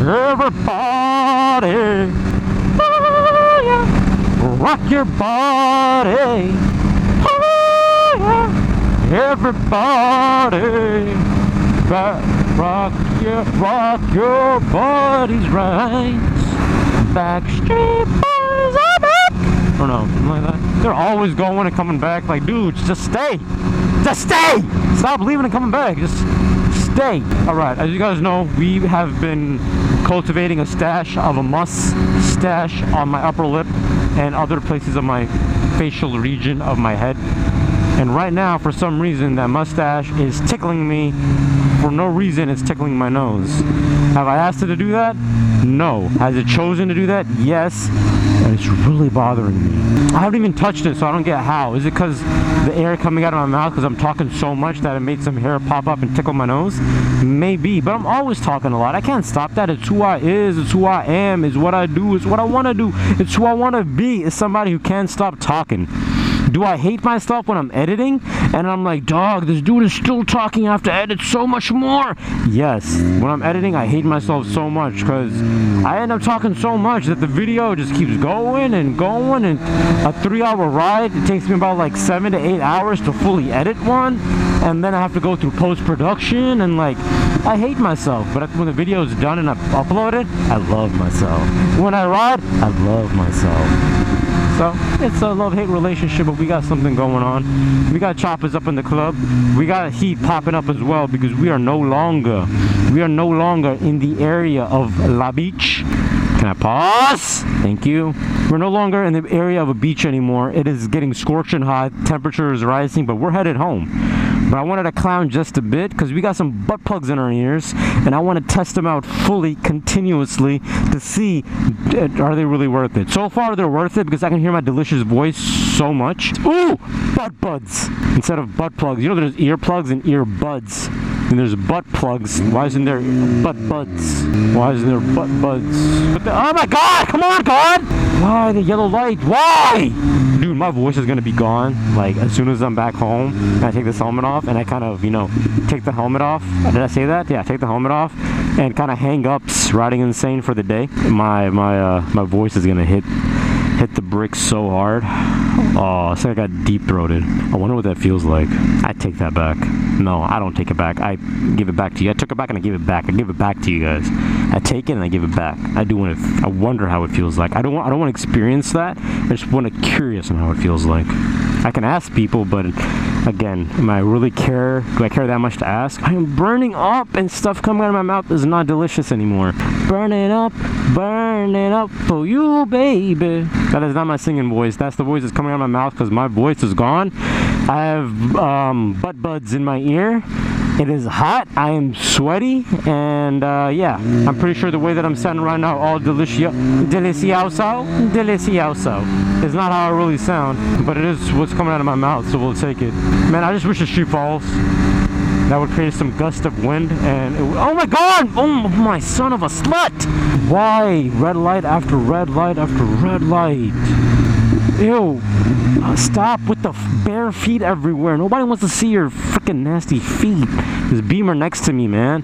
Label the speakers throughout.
Speaker 1: Everybody, oh yeah, rock your body, oh yeah. Everybody, rock your bodies right. Backstreet Boys are back. Or no, something like that. They're always going and coming back. Like, dude, just stay. Just stay. Stop leaving and coming back. Just stay. All right, as you guys know, we have been cultivating a stash of a mustache on my upper lip and other places of my facial region of my head. And right now, for some reason, that mustache is tickling me. For no reason, it's tickling my nose. Have I asked it to do that? No. Has it chosen to do that? Yes. And it's really bothering me. I haven't even touched it, so I don't get how. Is it because the air coming out of my mouth because I'm talking so much that it made some hair pop up and tickle my nose? Maybe, but I'm always talking a lot. I can't stop that. It's who I is. It's who I am. It's what I do. It's what I want to do. It's who I want to be. It's somebody who can't stop talking. Do I hate myself when I'm editing? And I'm like, dog, this dude is still talking. I have to edit so much more. Yes, when I'm editing, I hate myself so much because I end up talking so much that the video just keeps going and going. And a 3-hour ride, it takes me about like 7 to 8 hours to fully edit one. And then I have to go through post-production and like, I hate myself. But when the video is done and I upload it, I love myself. When I ride, I love myself. So it's a love-hate relationship, but we got something going on. We got choppers up in the club. We got heat popping up as well because we are no longer in the area of La Beach. Can I pause? Thank you. We're no longer in the area of a beach anymore. It is getting scorching hot. Temperature is rising, but we're headed home. But I wanted to clown just a bit because we got some butt plugs in our ears and I want to test them out fully, continuously to see are they really worth it. So far they're worth it because I can hear my delicious voice so much. Ooh, butt buds instead of butt plugs. You know there's ear plugs and ear buds. And there's butt plugs. Why isn't there butt buds? Why isn't there butt buds? Oh my god! Come on, God! Why the yellow light? Why? Dude, my voice is gonna be gone. Like as soon as I'm back home, and I take this helmet off, and I kind of, you know, take the helmet off. Did I say that? Yeah, take the helmet off, and kind of hang up, riding insane for the day. My voice is gonna hit the bricks so hard. Oh, it's like I got deep throated. I wonder what that feels like. I take that back. No, I don't take it back. I give it back to you. I took it back and I give it back. I give it back to you guys. I take it and I give it back. I do want to. I wonder how it feels like. I don't want to experience that. I just want to curious on how it feels like. I can ask people, but again, am I really care? Do I care that much to ask? I am burning up and stuff coming out of my mouth is not delicious anymore. Burning up for you, baby. That is not my singing voice. That's the voice that's coming out of my mouth because my voice is gone. I have butt buds in my ear. It is hot. I am sweaty, and yeah, I'm pretty sure the way that I'm sounding right now, all delicioso, is not how I really sound, but it is what's coming out of my mouth, so we'll take it. Man, I just wish the street falls. That would create some gust of wind, and oh my god! Oh my son of a slut! Why red light after red light after red light? Ew. Stop with the bare feet everywhere. Nobody wants to see your freaking nasty feet. This Beamer next to me, man.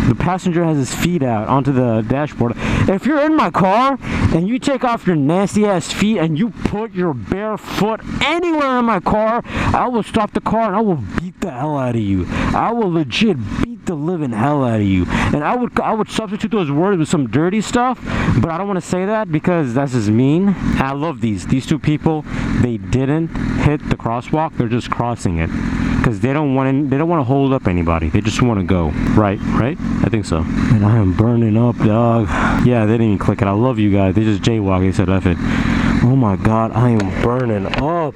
Speaker 1: The passenger has his feet out onto the dashboard. If you're in my car and you take off your nasty ass feet and you put your bare foot anywhere in my car, I will stop the car and I will beat the hell out of you. I will legit beat the living hell out of you. And I would substitute those words with some dirty stuff, but I don't want to say that because that's just mean. And I love these two people. They didn't hit the crosswalk. They're just crossing it because they don't want to hold up anybody. They just want to go. Right? I think so. And I am burning up, dog. Yeah, they didn't even click it. I love you guys. They just jaywalk. They said F it. Oh my god, I am burning up.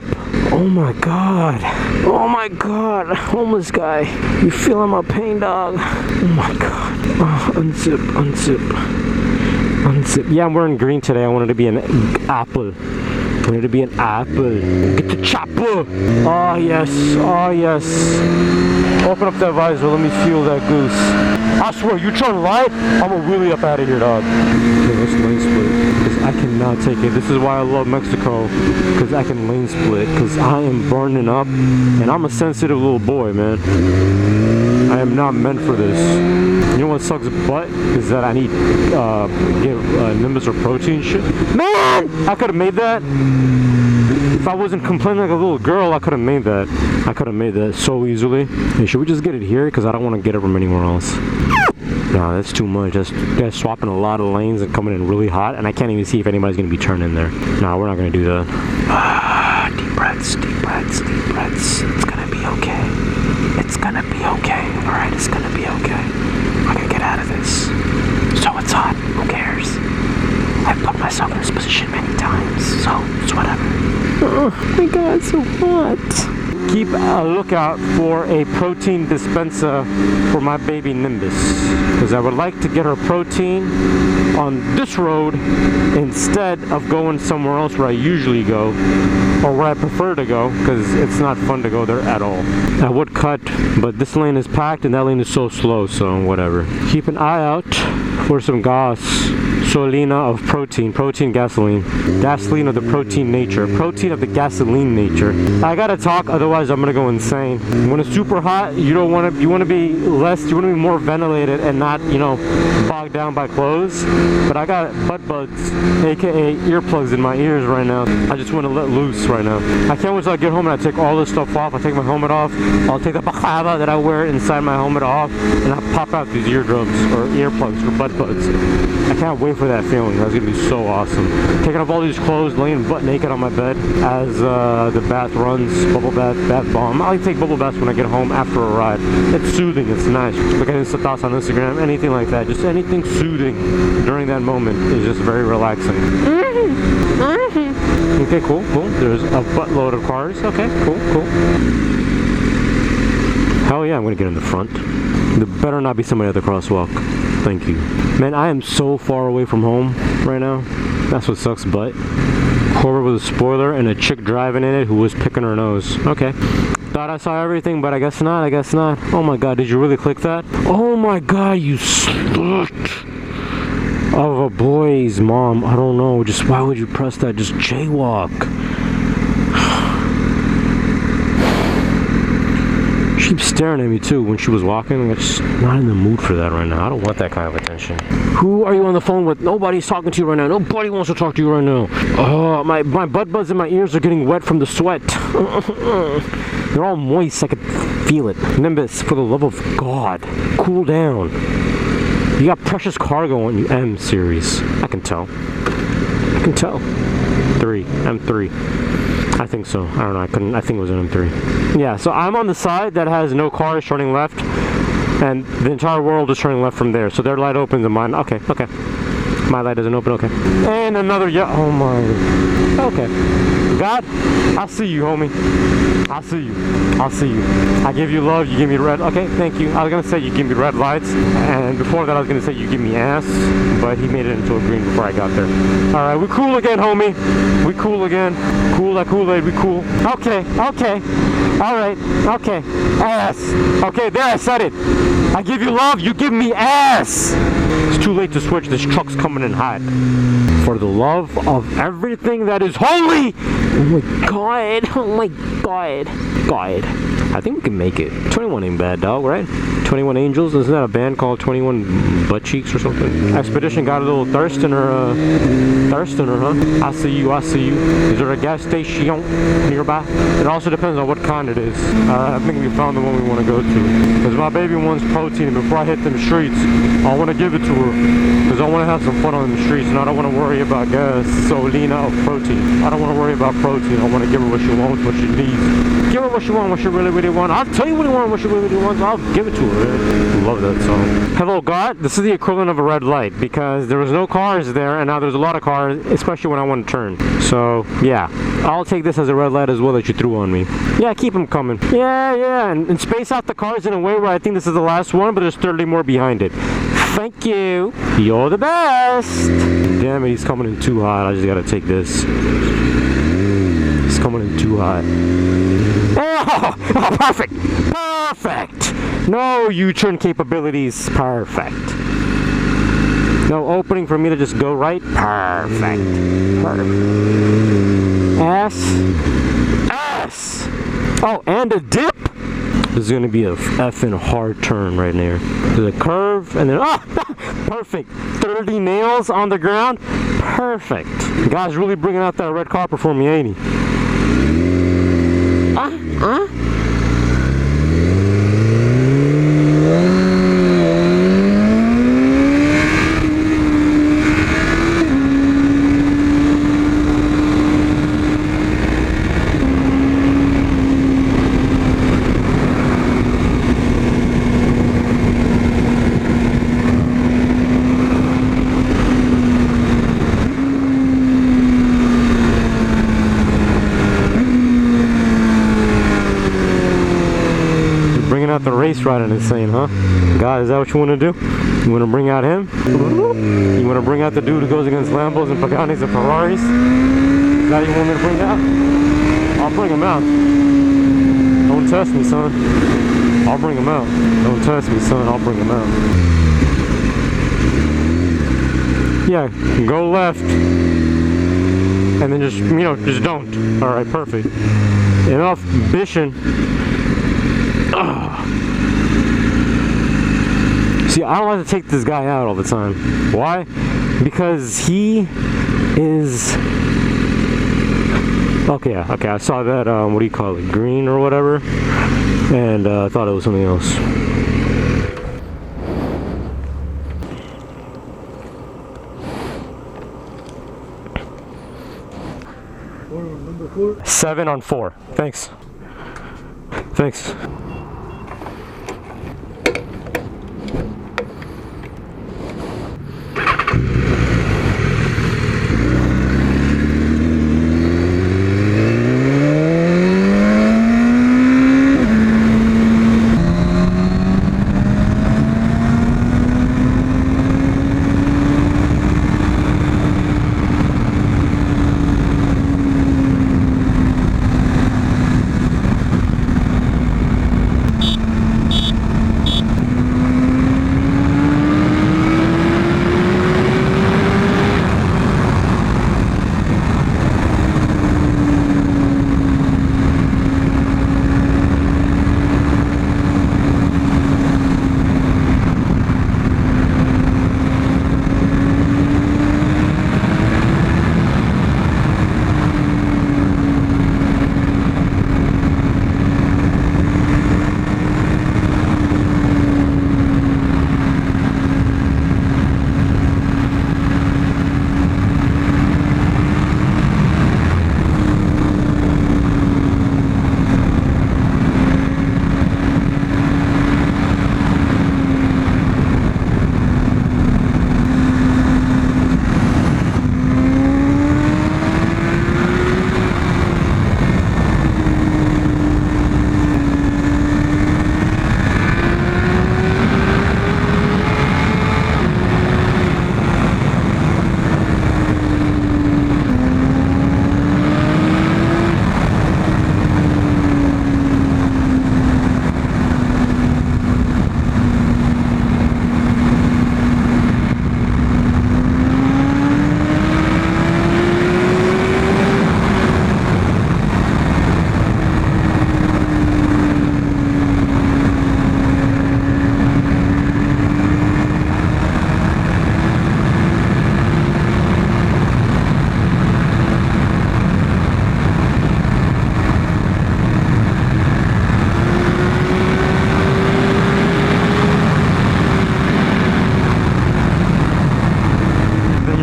Speaker 1: Oh my god. Oh my god. Homeless guy. You feeling my pain, dog? Oh my god. Oh, unzip. Yeah, I'm wearing green today. I wanted to be an apple. Get the chopper. Oh yes. Open up that visor. Let me feel that goose. I swear, you turn right, I'm gonna wheelie up out of here, dog. Okay, let's lane split. Because I cannot take it. This is why I love Mexico. Because I can lane split. Because I am burning up. And I'm a sensitive little boy, man. I am not meant for this. You know what sucks butt is that I need Nimbus or protein shit. Man, I could have made that. If I wasn't complaining like a little girl, I could have made that. I could have made that so easily. Hey, should we just get it here? Because I don't want to get it from anywhere else. No, that's too much. They're swapping a lot of lanes and coming in really hot, and I can't even see if anybody's going to be turning there. No, we're not going to do that. Deep breaths, deep breaths, deep breaths. It's going to be okay. It's going to be okay. All right, it's going to be okay. I'm going to get out of this. So it's hot. Who cares? I've put myself in this position many times, so it's whatever. Oh my god, it's so hot. Keep a lookout for a protein dispenser for my baby Nimbus, because I would like to get her protein on this road instead of going somewhere else where I usually go, or where I prefer to go, because it's not fun to go there at all. I would cut, but this lane is packed and that lane is so slow, so whatever. Keep an eye out for some gasolina of protein gasoline of the protein nature, protein of the gasoline nature. I gotta talk, otherwise I'm gonna go insane. When it's super hot, you want to be more ventilated and not, you know, bogged down by clothes. But I got butt buds, aka earplugs in my ears right now. I just want to let loose right now. I can't wait till I get home and I take all this stuff off. I take my helmet off, I'll take the baklava that I wear inside my helmet off, and I pop out these eardrums or earplugs for butt buds. I can't wait for that feeling. That's gonna be so awesome. Taking off all these clothes, laying butt naked on my bed as the bath runs, bubble bath bomb. I like to take bubble baths when I get home after a ride. It's soothing, it's nice. Look at Insta thoughts on Instagram, anything like that. Just anything soothing during that moment is just very relaxing. Okay, cool. There's a buttload of cars. Okay, cool. Hell yeah, I'm gonna get in the front. There better not be somebody at the crosswalk. Thank you. Man, I am so far away from home right now. That's what sucks, but Corvette with a spoiler and a chick driving in it who was picking her nose. Okay. Thought I saw everything, but I guess not. Oh my god, did you really click that? Oh my god, you slut of a boy's mom. I don't know. Just why would you press that? Just jaywalk. She keeps staring at me too when she was walking. I'm just not in the mood for that right now. I don't want that kind of attention. Who are you on the phone with? Nobody's talking to you right now. Nobody wants to talk to you right now. Oh, my butt buds in my ears are getting wet from the sweat. They're all moist. I could feel it. Nimbus, for the love of God, cool down. You got precious cargo on you. M series. I can tell. 3. M3. I think so. I don't know. I think it was an M3. Yeah, so I'm on the side that has no cars turning left, and the entire world is turning left from there. So their light opens and mine. Okay. My light doesn't open. Okay. And another. Yeah. Oh my. Okay. God, I'll see you, homie. I'll see you. I give you love, you give me red. Okay, thank you. I was gonna say you give me red lights, and before that I was gonna say you give me ass, but he made it into a green before I got there. All right, we cool again, homie. We cool again. Cool like Kool-Aid. We cool. Okay. All right. Okay. Ass. Okay, there, I said it. I give you love, you give me ass. It's too late to switch. This truck's coming in hot. For the love of everything that is holy. Oh my god. I think we can make it. 21 ain't bad, dog, right? 21 Angels. Isn't that a band called 21 Butt Cheeks or something? Expedition got a little thirst in her, huh? I see you. Is there a gas station nearby? It also depends on what kind it is. I think we found the one we want to go to. Because my baby wants protein, and before I hit them streets, I want to give it to her. Because I want to have some fun on the streets, and I don't want to worry about gasolina of protein. I don't want to worry about protein. I want to give her what she wants, what she needs. Give her what she wants, what she really wants. I'll tell you what you want, what she really wants. I'll give it to her. Love that song. Hello, God. This is the equivalent of a red light because there was no cars there, and now there's a lot of cars, especially when I want to turn. So, yeah. I'll take this as a red light as well that you threw on me. Yeah, keep them coming. Yeah. And space out the cars in a way where I think this is the last one, but there's 30 more behind it. Thank you. You're the best. Damn it, he's coming in too hot. I just gotta take this. He's coming in too hot. Oh, perfect. No U-turn capabilities. Perfect. No opening for me to just go right. Perfect. Ass. Oh, and a dip. This is gonna be a effing hard turn right there. There's a curve and then perfect. 30 nails on the ground. Perfect. The guy's really bringing out that red carpet for me, ain't he? The race riding insane, huh? God, is that what you want to do? You want to bring out him? You want to bring out the dude who goes against Lambos and Paganis and Ferraris? Is that what you want me to bring out? I'll bring him out. Don't test me, son. I'll bring him out. Don't test me, son. I'll bring him out. Yeah, go left. And then just, you know, just don't. Alright, perfect. Enough bitching. See, I don't like to take this guy out all the time. Why? Because he is... Okay, I saw that, what do you call it, green or whatever, and I thought it was something else.
Speaker 2: Number 4?
Speaker 1: 7 on 4. Thanks. Thanks.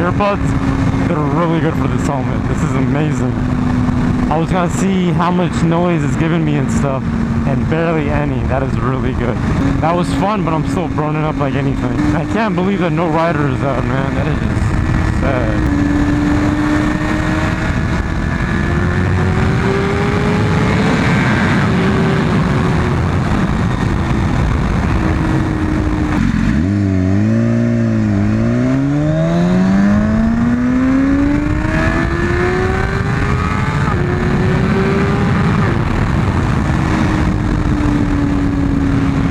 Speaker 1: earbuds, they're really good for this helmet. This is amazing. I was gonna see how much noise it's giving me and stuff, and barely any. That is really good. That was fun, but I'm still burning up like anything. I can't believe that no rider is out, man. That is just sad.